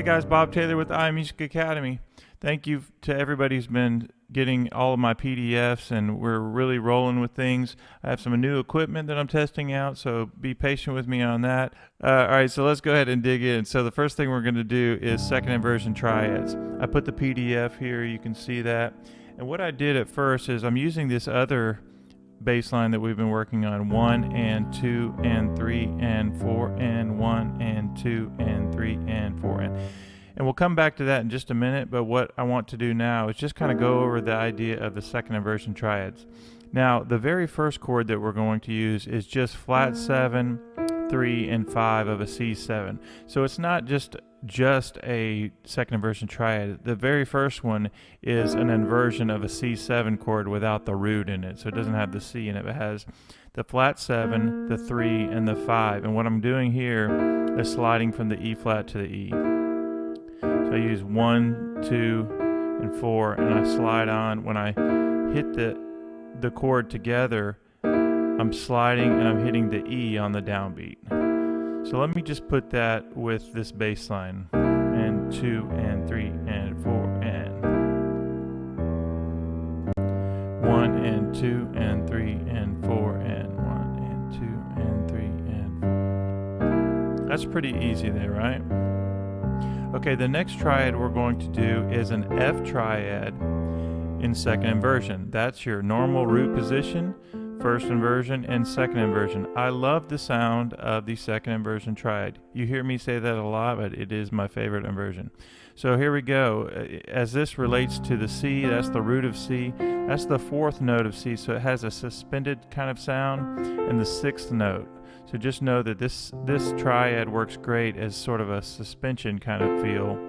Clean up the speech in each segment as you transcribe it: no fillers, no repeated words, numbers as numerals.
guys, Bob Taylor with the iMusic Academy. Thank you to everybody who's been getting all of my PDFs, and we're really rolling with things. I have some new equipment that I'm testing out, so be patient with me on that. All right, so let's go ahead and dig in. So the first thing we're going to do is second inversion triads. I put the PDF here, you can see that. And what I did at first is I'm using this other bass line that we've been working on, 1 and 2 and 3 and 4 and 1 and 2 and 3 and 4 and we'll come back to that in just a minute, but what I want to do now is just kind of go over the idea of the second inversion triads. Now, the very first chord that we're going to use is just flat 7, 3, and 5 of a C7. So it's not just a second inversion triad. The very first one is an inversion of a C7 chord without the root in it. So it doesn't have the C in it. It has the flat 7, the 3, and the 5. And what I'm doing here is sliding from the E flat to the E. So I use 1, 2, and 4, and I slide on. When I hit the chord together, I'm sliding and I'm hitting the E on the downbeat. So let me just put that with this bass line. And 2 and 3 and 4 and 1 and 2 and 3 and 4 and 1 and 2 and 3 and 4. That's pretty easy there, right? Okay, the next triad we're going to do is an F triad in second inversion. That's your normal root position, first inversion, and second inversion. I love the sound of the second inversion triad. You hear me say that a lot, but it is my favorite inversion. So here we go. As this relates to the C, that's the root of C. That's the fourth note of C, so it has a suspended kind of sound, and the sixth note. So just know that this triad works great as sort of a suspension kind of feel.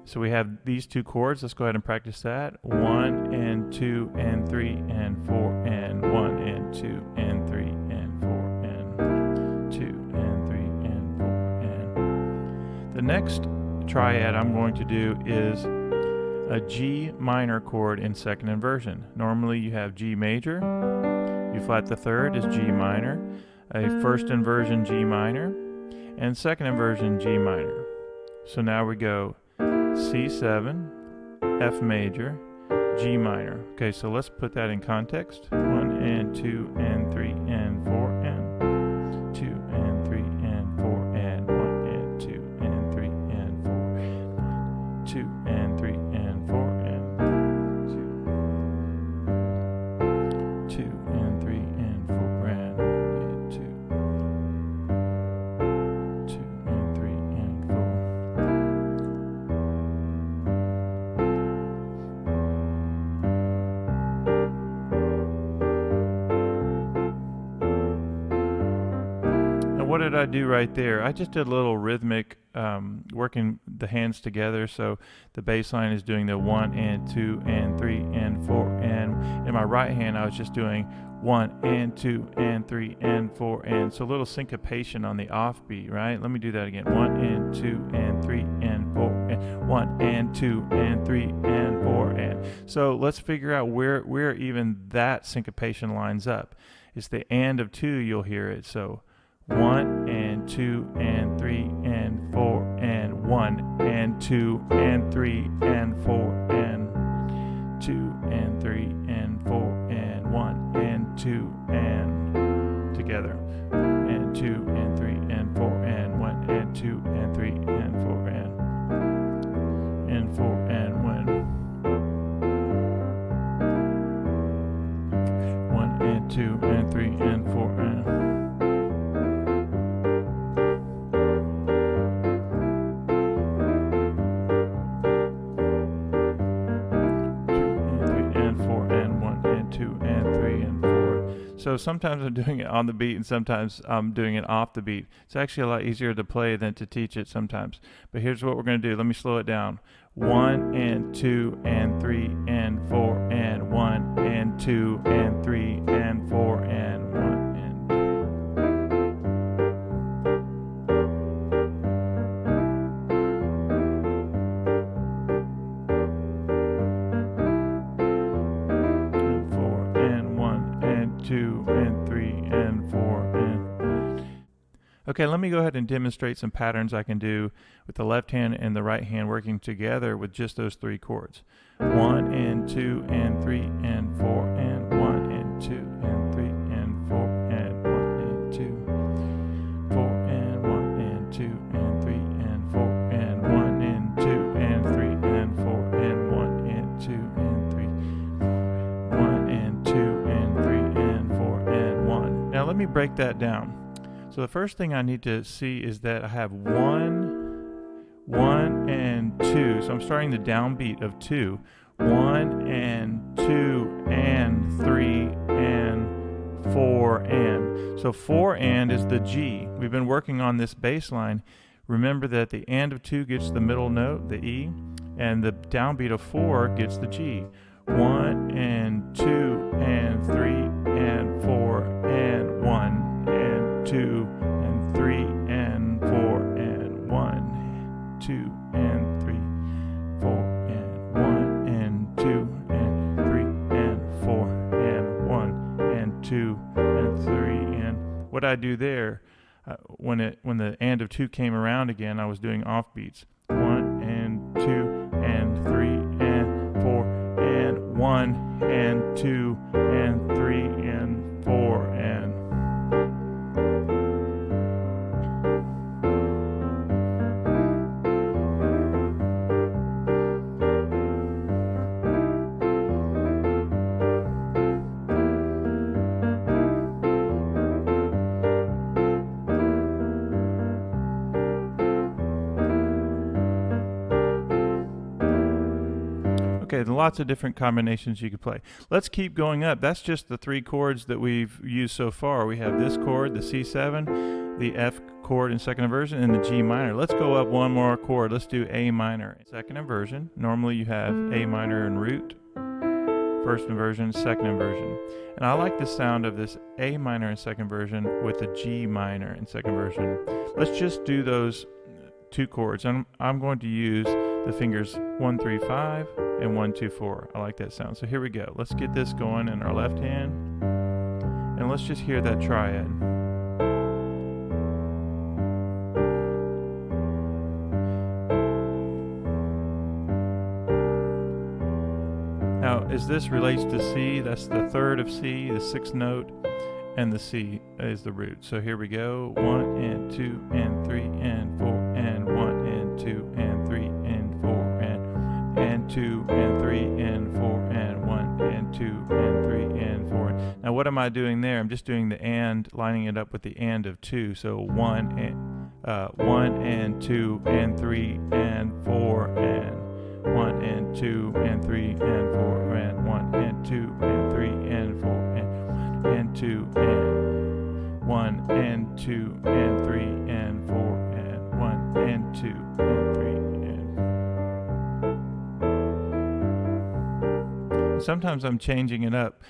So we have these two chords. Let's go ahead and practice that. 1 and 2 and 3 and 4 and 1 and 2 and 3 and 4 and 2 and 3 and 4 and. The next triad I'm going to do is a G minor chord in second inversion. Normally you have G major, you flat the third is G minor, a first inversion G minor, and second inversion G minor. So now we go C7, F major, G minor. Okay, so let's put that in context. 1 and 2 and 3 and 4 and 2 and 3 and 4 and 1 and 2 and 3 and 4, 2 and 3 and 4 and 2 and 3 and 4 and 2 and 3 and 4. What did I do right there? I just did a little rhythmic working the hands together. So the bass line is doing the 1 and 2 and 3 and 4, and in my right hand I was just doing 1 and 2 and 3 and 4, and so a little syncopation on the offbeat, right? Let me do that again. 1 and 2 and 3 and 4 and 1 and 2 and 3 and 4 and. So let's figure out where even that syncopation lines up. It's the and of 2, you'll hear it. So 1 and 2 and 3 and 4 and 1 and 2 and 3 and 4 and 2 and 3 and 4 and 1 and 2 and together and 2 and 3 and 4 and 1 and 2 and 3 and 4 and 4 and 1 and 2 and 3 and 4 and. So sometimes I'm doing it on the beat and sometimes I'm doing it off the beat. It's actually a lot easier to play than to teach it sometimes. But here's what we're going to do. Let me slow it down. 1 and 2 and 3 and 4 and 1 and 2 and 3 and 4 and 1 and. Okay, let me go ahead and demonstrate some patterns I can do with the left hand and the right hand working together with just those 3 chords. 1 and 2 and 3 and 4 and 1 and 2 and 3 and 4 and 1 and 2, 4 and 1 and 2 and 3 and 4 and 1 and 2 and 3 and 4 and 1 and 2 and 3, 1 and 2 and 3 and 4 and 1. Now let me break that down. So the first thing I need to see is that I have 1, 1 and 2. So I'm starting the downbeat of 2. 1 and 2 and 3 and 4 and. So 4 and is the G. We've been working on this bass line. Remember that the and of 2 gets the middle note, the E, and the downbeat of 4 gets the G. 1 and 2 and 3 and 4 and 1 and 2 and 3 and 4 and 1, 2 and 3, 4 and 1 and 2 and 3 and 4 and 1 and 2 and 3 and what I do there when the and of 2 came around again, I was doing offbeats. 1 and 2 and 3 and 4 and 1 and 2 and 3 and 4 and. Okay, lots of different combinations you could play. Let's keep going up. That's just the 3 chords that we've used so far. We have this chord, the C7, the F chord in second inversion, and the G minor. Let's go up one more chord. Let's do A minor. Second inversion. Normally you have A minor and root. First inversion, second inversion. And I like the sound of this A minor in second inversion with the G minor in second inversion. Let's just do those 2 chords. I'm going to use the fingers 1, 3, 5 and 1, 2, 4. I like that sound. So here we go. Let's get this going in our left hand, and let's just hear that triad. Now, as this relates to C, that's the 3rd of C, the 6th note, and the C is the root. So here we go. 1 and 2 and 3 and 4 and 1 and 2 and 3 and 4 and 2 and 3 and 4 and 1 and 2 and 3 and 4. Now what am I doing there? I'm just doing the and, lining it up with the and of 2. So 1 and 2 and 3 and 4 and 1 and 2 and 3 and 4 and 1 and 2 and 3 and 4 and 1 and 2 and 1 and 2 and 3 and 4 and 1 and 2 and 3 and. Sometimes I'm changing it up.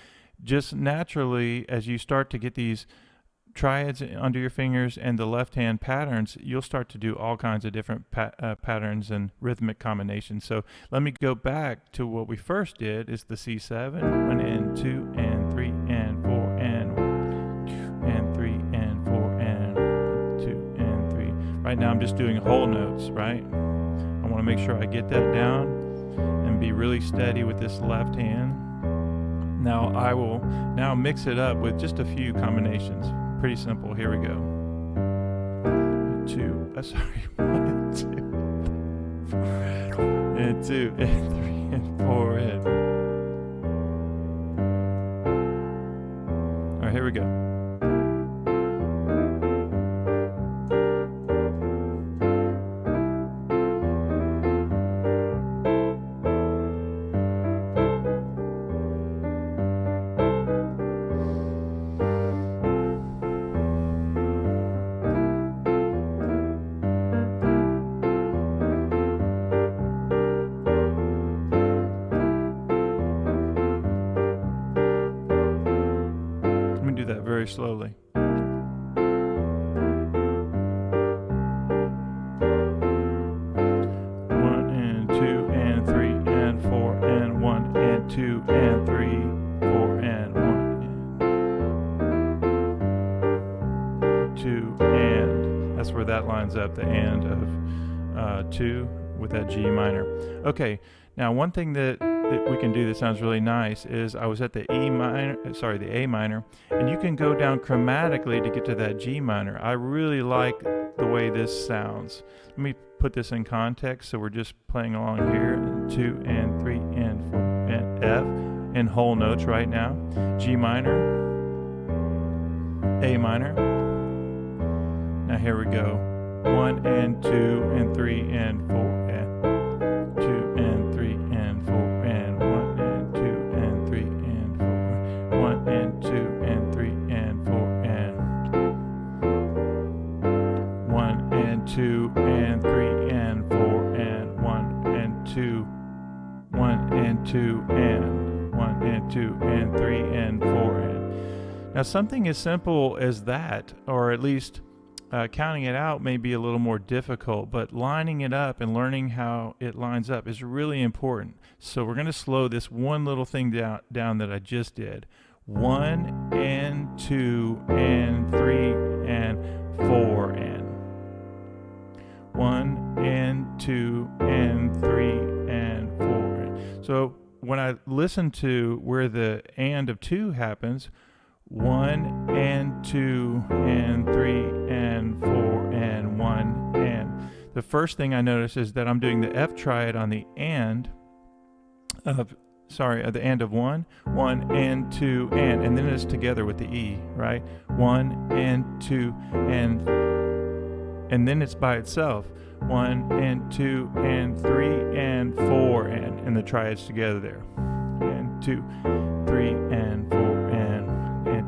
Just naturally, as you start to get these triads under your fingers and the left hand patterns, you'll start to do all kinds of different patterns and rhythmic combinations. So let me go back to what we first did is the C7, 1 and 2 and 3 and 4 and 1 and 3 and 4 and 2 and 3. Right now I'm just doing whole notes, right? I want to make sure I get that down and be really steady with this left hand. Now I will now mix it up with just a few combinations. Pretty simple. Here we go. 2, 1 and 2 and 2 and 3 and 4 and. All right, here we go. Very slowly. 1 and 2 and 3 and 4 and 1 and 2 and 3, 4 and 1 and 2 and That's where that lines up, the and of 2 with that G minor. Okay, now one thing that we can do that sounds really nice is I was at the A minor, and you can go down chromatically to get to that G minor. I really like the way this sounds. Let me put this in context. So we're just playing along here, 2 and 3 and 4 and F in whole notes right now. G minor, A minor. Now here we go. 1 and 2 and 3 and 4 and 2 and 3 and 4 and 1 and 2 and 3 and 4. 1 and 2 and 3 and 4 and 1 and 2 and 3 and 4 and 1 and 2, 1 and 2 and 1 and 2 and 3 and 4 and. Now something as simple as that, or at least counting it out, may be a little more difficult, but lining it up and learning how it lines up is really important. So we're going to slow this one little thing down that I just did. 1 and 2 and 3 and 4 and 1 and 2 and 3 and 4 and. So when I listen to where the and of 2 happens, 1 and 2 and 3 and 4 and 1 and. The first thing I notice is that I'm doing the F triad on the and of, the and of 1 and 2 and then it's together with the E, right? 1 and 2 and then it's by itself. 1 and 2 and 3 and 4 and the triads together there. And 2, 3 and 4 and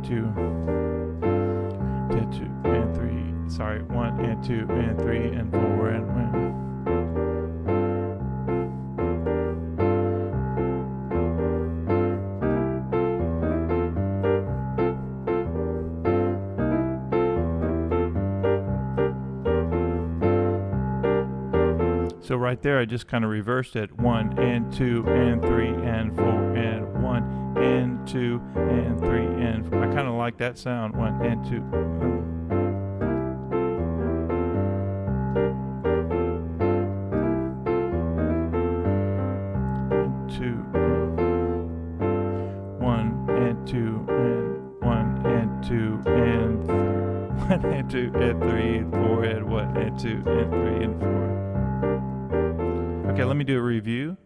2 and 3. Sorry, 1 and 2 and 3 and 4 and. So right there, I just kind of reversed it. 1 and 2 and 3 and 4 and 1 and 2 and 3 and 4. I kind of like that sound. 1 and 2. 1 and 2 and 1 and 2 and 1 and 2 and 3 and 4 and 1 and 2 and 3 and 4. Okay, let me do a review.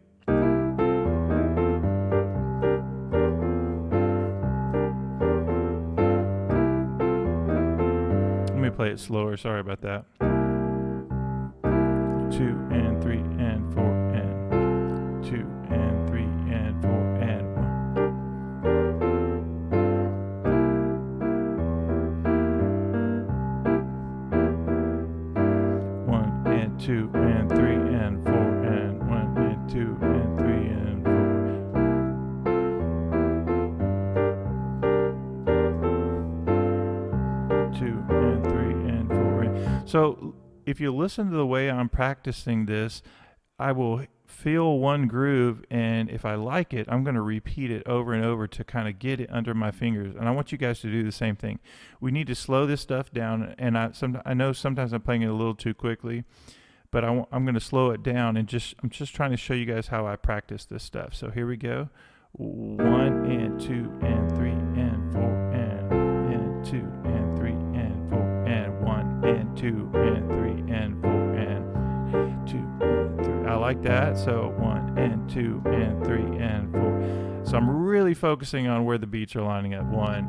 Let me play it slower, sorry about that. 2 and 3 and 4 and 2 and 3 and 4 and 1 and 2 and 3 and 4 and 1 and 2 and 3 and 4. So if you listen to the way I'm practicing this, I will feel one groove, and if I like it, I'm going to repeat it over and over to kind of get it under my fingers. And I want you guys to do the same thing. We need to slow this stuff down, and I know sometimes I'm playing it a little too quickly, but I'm going to slow it down, and I'm just trying to show you guys how I practice this stuff. So here we go. 1 and 2 and 3 and 4 and 2 and 3 and 4 and 1 and 2 and 3 and 4 and 2 and 3. I like that. So 1 and 2 and 3 and 4. So I'm really focusing on where the beats are lining up. 1